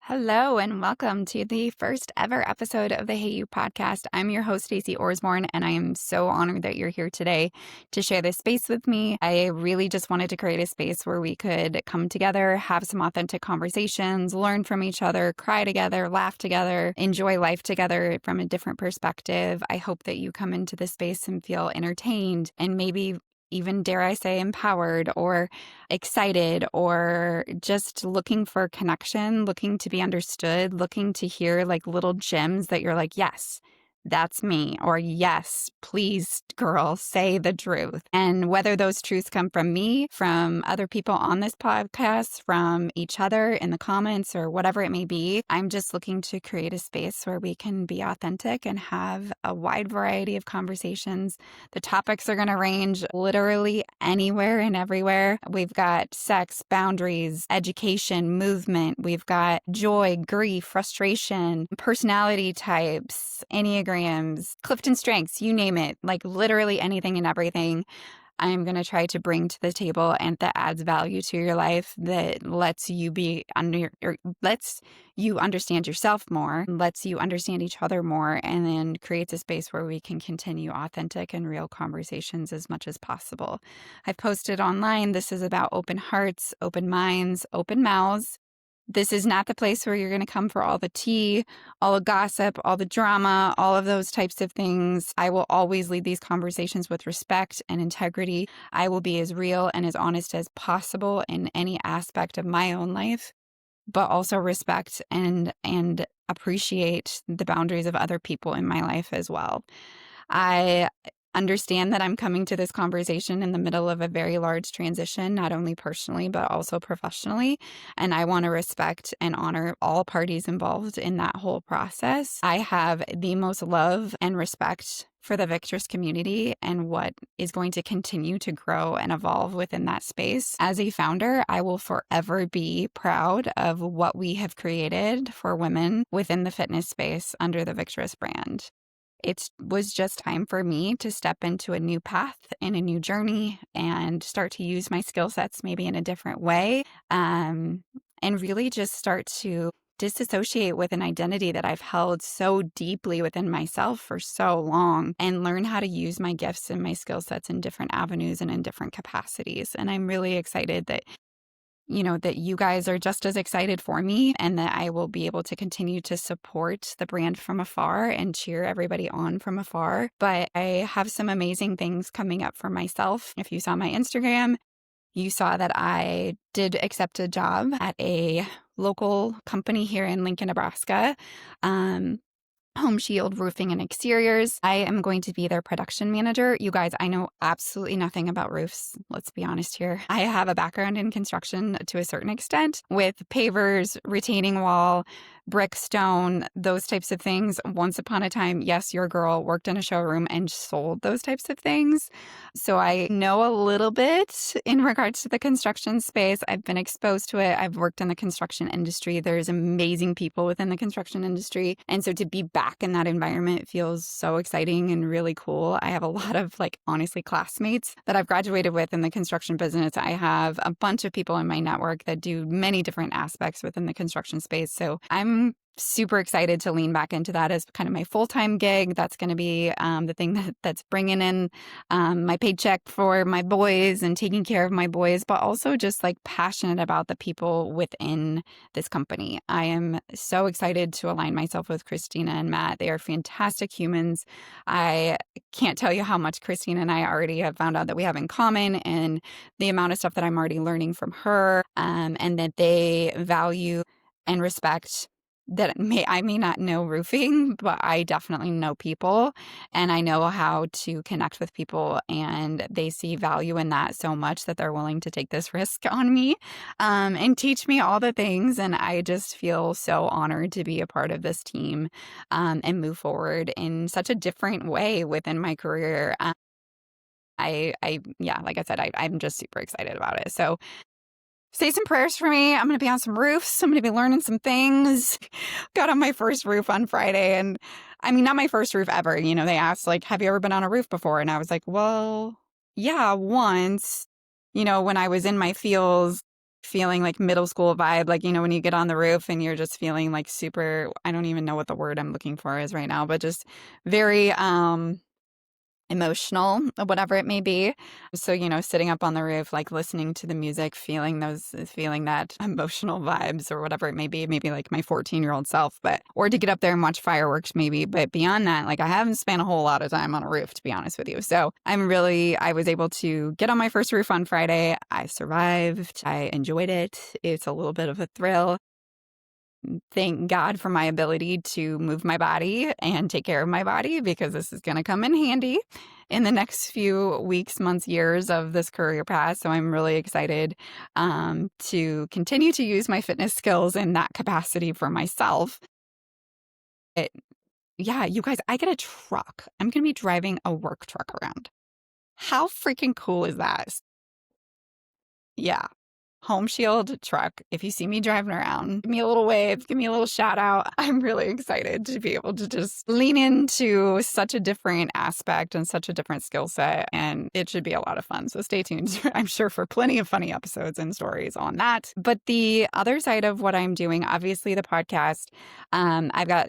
Hello and welcome to the first ever episode of the Hey You podcast. I'm your host, Stacey Orsborn, and I am so honored that you're here today to share this space with me. I really just wanted to create a space where we could come together, have some authentic conversations, learn from each other, cry together, laugh together, enjoy life together from a different perspective. I hope that you come into this space and feel entertained and maybe even, dare I say, empowered or excited or just looking for connection, looking to be understood, looking to hear like little gems that you're like, yes, that's me. Or yes, please, girl, say the truth. And whether those truths come from me, from other people on this podcast, from each other in the comments, or whatever it may be, I'm just looking to create a space where we can be authentic and have a wide variety of conversations. The topics are going to range literally anywhere and everywhere. We've got sex, boundaries, education, movement. We've got joy, grief, frustration, personality types, Enneagrams, Clifton strengths, you name it, like literally anything and everything. I'm going to try to bring to the table and that adds value to your life, that lets you be lets you understand yourself more, lets you understand each other more, and then creates a space where we can continue authentic and real conversations as much as possible. I've posted online. This is about open hearts, open minds, open mouths. This is not the place where you're going to come for all the tea, all the gossip, all the drama, all of those types of things. I will always lead these conversations with respect and integrity. I will be as real and as honest as possible in any aspect of my own life, but also respect and appreciate the boundaries of other people in my life as well. I understand that I'm coming to this conversation in the middle of a very large transition, not only personally, but also professionally. And I want to respect and honor all parties involved in that whole process. I have the most love and respect for the Victress community and what is going to continue to grow and evolve within that space. As a founder, I will forever be proud of what we have created for women within the fitness space under the Victress brand. It was just time for me to step into a new path and a new journey and start to use my skill sets maybe in a different way, and really just start to disassociate with an identity that I've held so deeply within myself for so long and learn how to use my gifts and my skill sets in different avenues and in different capacities. And I'm really excited that that you guys are just as excited for me and that I will be able to continue to support the brand from afar and cheer everybody on from afar. But I have some amazing things coming up for myself. If you saw my Instagram, you saw that I did accept a job at a local company here in Lincoln, Nebraska. Home Shield Roofing and Exteriors. I am going to be their production manager. You guys, I know absolutely nothing about roofs. Let's be honest here. I have a background in construction to a certain extent with pavers, retaining wall, brick, stone, those types of things. Once upon a time, yes, your girl worked in a showroom and sold those types of things. So I know a little bit in regards to the construction space. I've been exposed to it. I've worked in the construction industry. There's amazing people within the construction industry. And so to be back in that environment feels so exciting and really cool. I have a lot of honestly, classmates that I've graduated with in the construction business. I have a bunch of people in my network that do many different aspects within the construction space. So I'm super excited to lean back into that as kind of my full-time gig. That's going to be the thing that's bringing in my paycheck for my boys and taking care of my boys, but also just passionate about the people within this company. I am so excited to align myself with Christina and Matt. They are fantastic humans. I can't tell you how much Christina and I already have found out that we have in common, and the amount of stuff that I'm already learning from her, and that they value and respect that I may not know roofing, but I definitely know people and I know how to connect with people, and they see value in that so much that they're willing to take this risk on me and teach me all the things. And I just feel so honored to be a part of this team and move forward in such a different way within my career. Yeah, like I said, I'm just super excited about it. So say some prayers for me. I'm going to be on some roofs. I'm going to be learning some things. Got on my first roof on Friday. And I mean, not my first roof ever. They asked, have you ever been on a roof before? And I was like, well, yeah, once, when I was in my feels feeling like middle school vibe, like, when you get on the roof and you're just feeling like super, I don't even know what the word I'm looking for is right now, but just very emotional, whatever it may be. So, sitting up on the roof, like listening to the music, feeling that emotional vibes or whatever it may be, maybe like my 14-year-old self, or to get up there and watch fireworks maybe. But beyond that, like I haven't spent a whole lot of time on a roof, to be honest with you. So I was able to get on my first roof on Friday. I survived. I enjoyed it. It's a little bit of a thrill. Thank God for my ability to move my body and take care of my body, because this is going to come in handy in the next few weeks, months, years of this career path. So I'm really excited to continue to use my fitness skills in that capacity for myself. Yeah, you guys, I get a truck. I'm going to be driving a work truck around. How freaking cool is that? Yeah. Home Shield truck. If you see me driving around, give me a little wave, give me a little shout out. I'm really excited to be able to just lean into such a different aspect and such a different skill set. And it should be a lot of fun. So stay tuned, I'm sure, for plenty of funny episodes and stories on that. But the other side of what I'm doing, obviously the podcast, I've got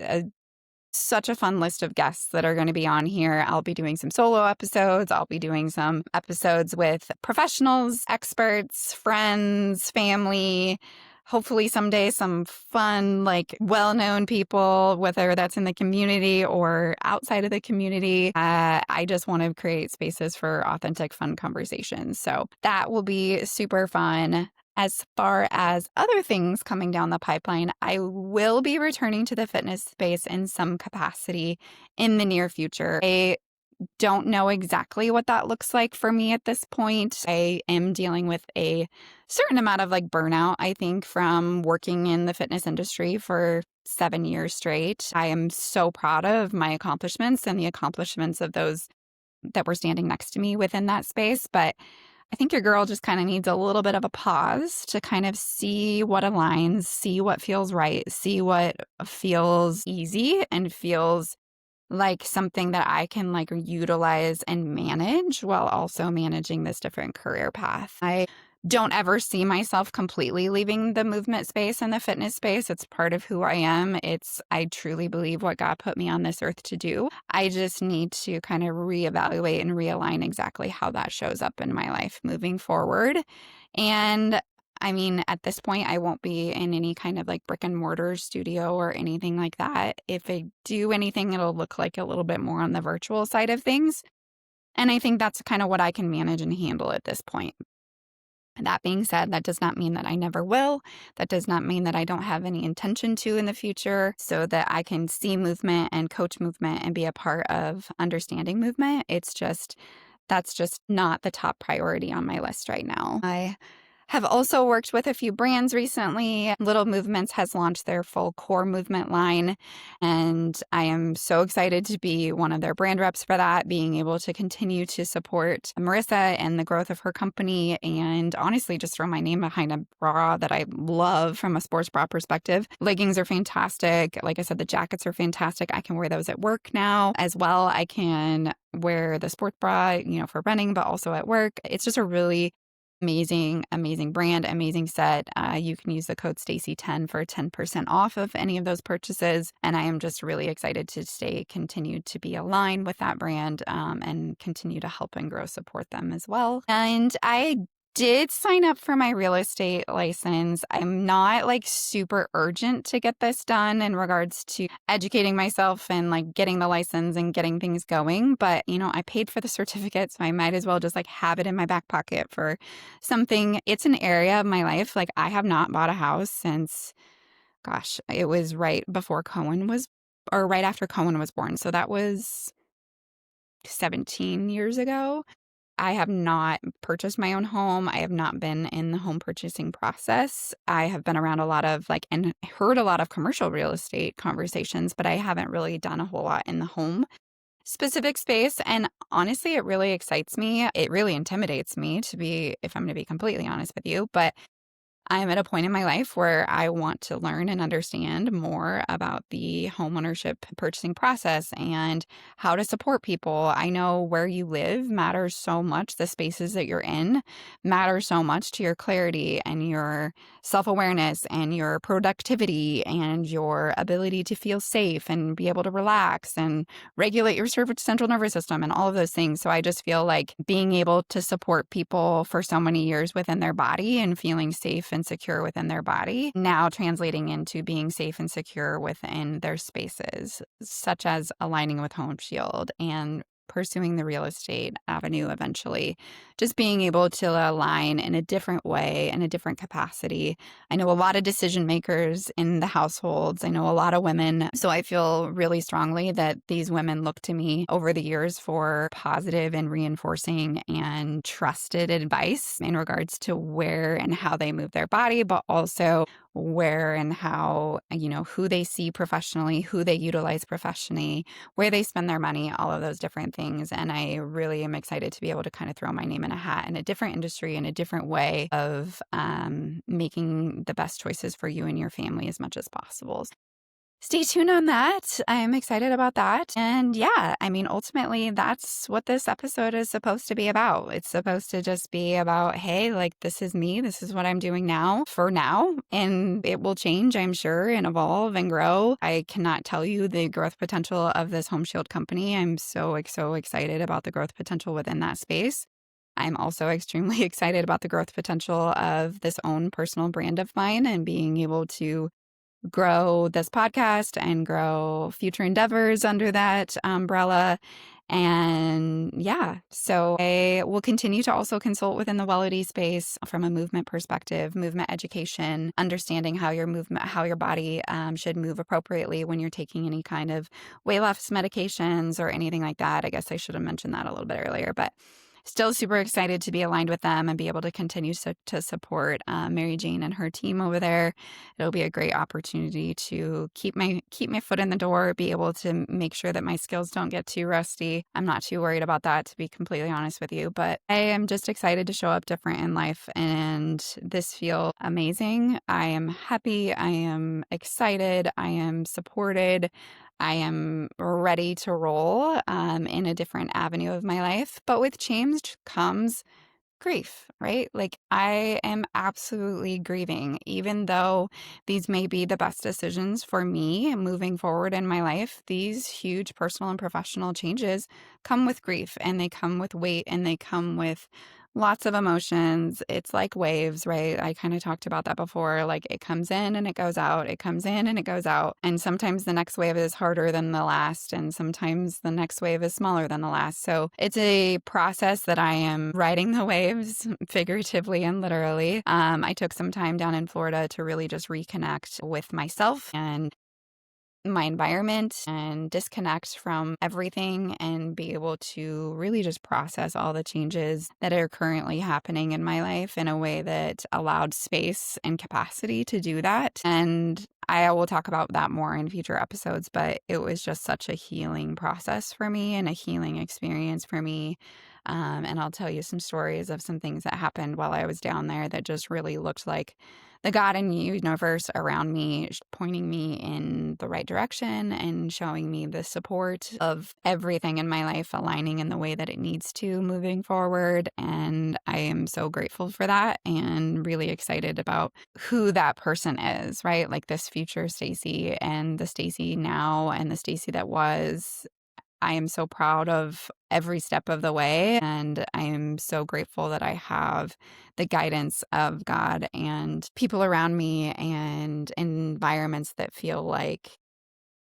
such a fun list of guests that are going to be on here. I'll be doing some solo episodes. I'll be doing some episodes with professionals, experts, friends, family. Hopefully someday some fun, like well-known people, whether that's in the community or outside of the community. I just want to create spaces for authentic, fun conversations. So that will be super fun. As far as other things coming down the pipeline, I will be returning to the fitness space in some capacity in the near future. I don't know exactly what that looks like for me at this point. I am dealing with a certain amount of like burnout, I think, from working in the fitness industry for 7 years straight. I am so proud of my accomplishments and the accomplishments of those that were standing next to me within that space. But I think your girl just kind of needs a little bit of a pause to kind of see what aligns, see what feels right, see what feels easy and feels like something that I can like utilize and manage while also managing this different career path. I don't ever see myself completely leaving the movement space and the fitness space. It's part of who I am. I truly believe what God put me on this earth to do. I just need to kind of reevaluate and realign exactly how that shows up in my life moving forward. And I mean, at this point, I won't be in any kind of like brick and mortar studio or anything like that. If I do anything, it'll look like a little bit more on the virtual side of things. And I think that's kind of what I can manage and handle at this point. That being said, that does not mean that I never will. That does not mean that I don't have any intention to in the future, so that I can see movement and coach movement and be a part of understanding movement. That's just not the top priority on my list right now. I have also worked with a few brands recently. Little Movements has launched their full core movement line, and I am so excited to be one of their brand reps for that, being able to continue to support Marissa and the growth of her company, and honestly just throw my name behind a bra that I love from a sports bra perspective. Leggings are fantastic. Like I said, the jackets are fantastic. I can wear those at work now as well. I can wear the sports bra, for running, but also at work. It's just a really amazing brand, amazing set. You can use the code Stacy10 for 10% off of any of those purchases. And I am just really excited to continue to be aligned with that brand and continue to help and grow, support them as well. And I did sign up for my real estate license. I'm not like super urgent to get this done in regards to educating myself and like getting the license and getting things going. But, I paid for the certificate, so I might as well just like have it in my back pocket for something. It's an area of my life. Like I have not bought a house since, gosh, it was right after Cohen was born. So that was 17 years ago. I have not purchased my own home. I have not been in the home purchasing process. I have been around a lot of and heard a lot of commercial real estate conversations, but I haven't really done a whole lot in the home specific space. And honestly, it really excites me. It really intimidates me if I'm going to be completely honest with you. But I'm at a point in my life where I want to learn and understand more about the homeownership purchasing process and how to support people. I know where you live matters so much. The spaces that you're in matter so much to your clarity and your self-awareness and your productivity and your ability to feel safe and be able to relax and regulate your central nervous system and all of those things. So I just feel like being able to support people for so many years within their body and feeling safe and secure within their body, now translating into being safe and secure within their spaces, such as aligning with Home Shield and pursuing the real estate avenue eventually. Just being able to align in a different way, in a different capacity. I know a lot of decision makers in the households. I know a lot of women. So I feel really strongly that these women look to me over the years for positive and reinforcing and trusted advice in regards to where and how they move their body, but also where and how, who they see professionally, who they utilize professionally, where they spend their money, all of those different things. And I really am excited to be able to kind of throw my name in a hat in a different industry, in a different way of making the best choices for you and your family as much as possible. Stay tuned on that. I'm excited about that. And yeah, I mean, ultimately, that's what this episode is supposed to be about. It's supposed to just be about, hey, like, this is me. This is what I'm doing now for now. And it will change, I'm sure, and evolve and grow. I cannot tell you the growth potential of this Home Shield company. I'm so excited about the growth potential within that space. I'm also extremely excited about the growth potential of this own personal brand of mine and being able to grow this podcast and grow future endeavors under that umbrella. And yeah, so I will continue to also consult within the Wellity space from a movement perspective, movement education, understanding how your body should move appropriately when you're taking any kind of weight loss medications or anything like that. I guess I should have mentioned that a little bit earlier, but still super excited to be aligned with them and be able to continue to support Mary Jane and her team over there. It'll be a great opportunity to keep my foot in the door, be able to make sure that my skills don't get too rusty. I'm not too worried about that, to be completely honest with you, but I am just excited to show up different in life, and this feels amazing. I am happy. I am excited. I am supported. I am ready to roll in a different avenue of my life. But with change comes grief, right? Like, I am absolutely grieving, even though these may be the best decisions for me moving forward in my life. These huge personal and professional changes come with grief, and they come with weight, and they come with lots of emotions. It's like waves, right? I kind of talked about that before. Like, it comes in and it goes out. It comes in and it goes out. And sometimes the next wave is harder than the last. And sometimes the next wave is smaller than the last. So it's a process that I am riding the waves figuratively and literally. I took some time down in Florida to really just reconnect with myself and my environment and disconnect from everything and be able to really just process all the changes that are currently happening in my life in a way that allowed space and capacity to do that. And I will talk about that more in future episodes, but it was just such a healing process for me and a healing experience for me. And I'll tell you some stories of some things that happened while I was down there that just really looked like the God and universe around me, pointing me in the right direction and showing me the support of everything in my life aligning in the way that it needs to moving forward. And I am so grateful for that and really excited about who that person is, right? Like this future Stacy and the Stacy now and the Stacy that was. I am so proud of every step of the way, and I am so grateful that I have the guidance of God and people around me and environments that feel like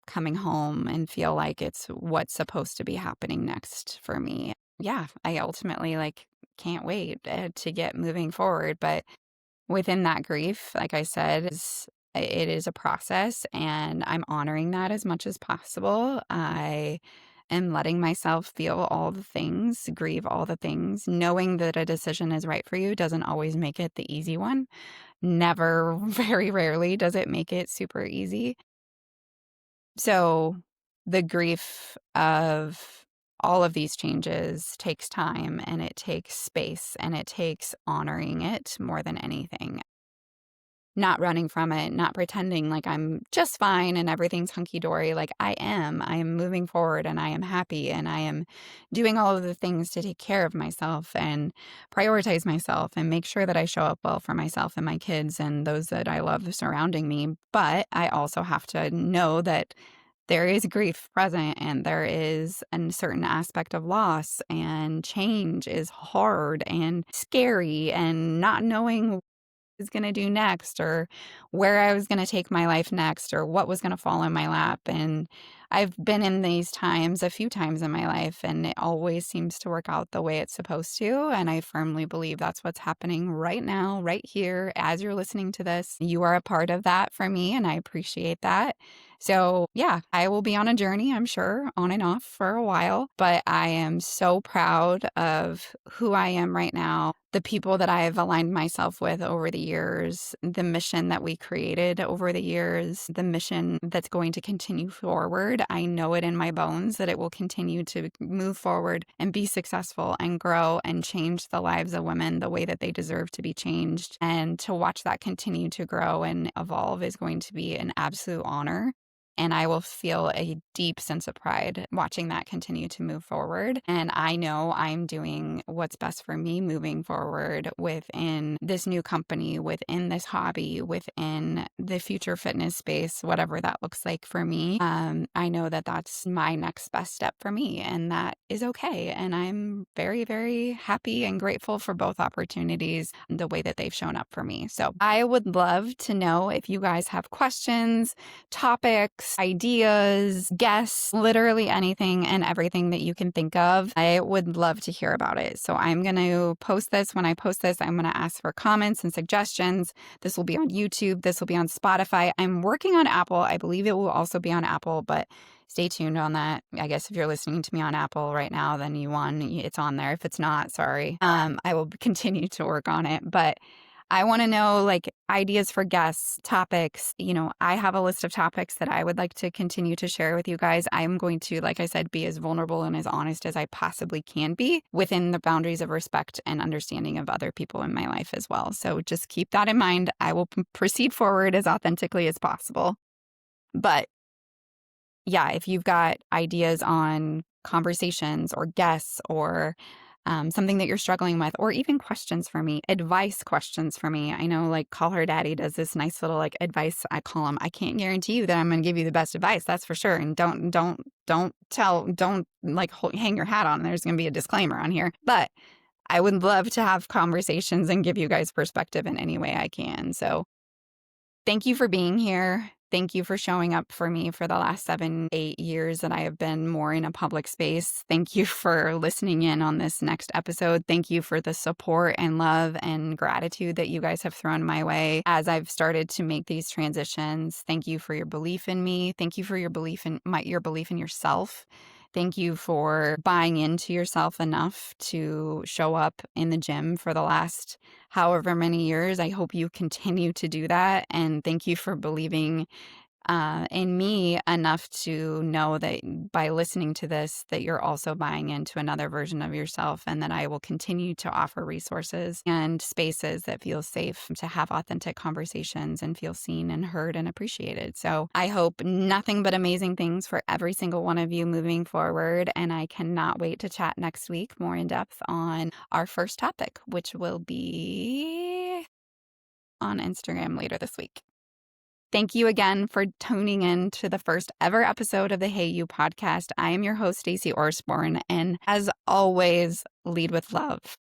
coming home and feel like it's what's supposed to be happening next for me. Yeah, I ultimately can't wait to get moving forward, but within that grief, like I said, it is a process, and I'm honoring that as much as possible. I am letting myself feel all the things, grieve all the things. Knowing that a decision is right for you doesn't always make it the easy one. Never, very rarely does it make it super easy. So the grief of all of these changes takes time, and it takes space, and it takes honoring it more than anything. not running from it, not pretending like I'm just fine and everything's hunky dory. Like I am moving forward and I am happy and I am doing all of the things to take care of myself and prioritize myself and make sure that I show up well for myself and my kids and those that I love surrounding me. But I also have to know that there is grief present and there is a certain aspect of loss, and change is hard and scary, and not knowing was going to do next or where I was going to take my life next or what was going to fall in my lap. And I've been in these times a few times in my life, and it always seems to work out the way it's supposed to. And I firmly believe that's what's happening right now, right here, as you're listening to this. You are a part of that for me, and I appreciate that. So, yeah, I will be on a journey, I'm sure, on and off for a while, but I am so proud of who I am right now, the people that I have aligned myself with over the years, the mission that we created over the years, the mission that's going to continue forward. I know it in my bones that it will continue to move forward and be successful and grow and change the lives of women the way that they deserve to be changed. And to watch that continue to grow and evolve is going to be an absolute honor. And I will feel a deep sense of pride watching that continue to move forward. And I know I'm doing what's best for me moving forward within this new company, within this hobby, within the future fitness space, whatever that looks like for me. I know that that's my next best step for me, and that is okay. And I'm very, very happy and grateful for both opportunities, the way that they've shown up for me. So I would love to know if you guys have questions, topics, ideas, guests, literally anything and everything that you can think of. I would love to hear about it. So I'm going to post this. When I post this, I'm going to ask for comments and suggestions. This will be on YouTube. This will be on Spotify. I'm working on Apple. I believe it will also be on Apple, but stay tuned on that. I guess if you're listening to me on Apple right now, then you won. It's on there. If it's not, sorry. I will continue to work on it, but I want to know like ideas for guests, topics. I have a list of topics that I would like to continue to share with you guys. I'm going to, like I said, be as vulnerable and as honest as I possibly can be within the boundaries of respect and understanding of other people in my life as well. So just keep that in mind. I will proceed forward as authentically as possible. But yeah, if you've got ideas on conversations or guests or something that you're struggling with, or even questions for me, advice questions for me. I know like Call Her Daddy does this nice little like advice I call him. I can't guarantee you that I'm going to give you the best advice. That's for sure. And don't like hang your hat on. There's going to be a disclaimer on here, but I would love to have conversations and give you guys perspective in any way I can. So thank you for being here. Thank you for showing up for me for the last 7, 8 years that I have been more in a public space. Thank you for listening in on this next episode. Thank you for the support and love and gratitude that you guys have thrown my way as I've started to make these transitions. Thank you for your belief in me. Thank you for your belief in yourself. Thank you for buying into yourself enough to show up in the gym for the last however many years. I hope you continue to do that. And thank you for believing in me enough to know that by listening to this, that you're also buying into another version of yourself, and that I will continue to offer resources and spaces that feel safe to have authentic conversations and feel seen and heard and appreciated. So I hope nothing but amazing things for every single one of you moving forward. And I cannot wait to chat next week more in depth on our first topic, which will be on Instagram later this week. Thank you again for tuning in to the first ever episode of the Hey You podcast. I am your host, Stacey Orsborn, and as always, lead with love.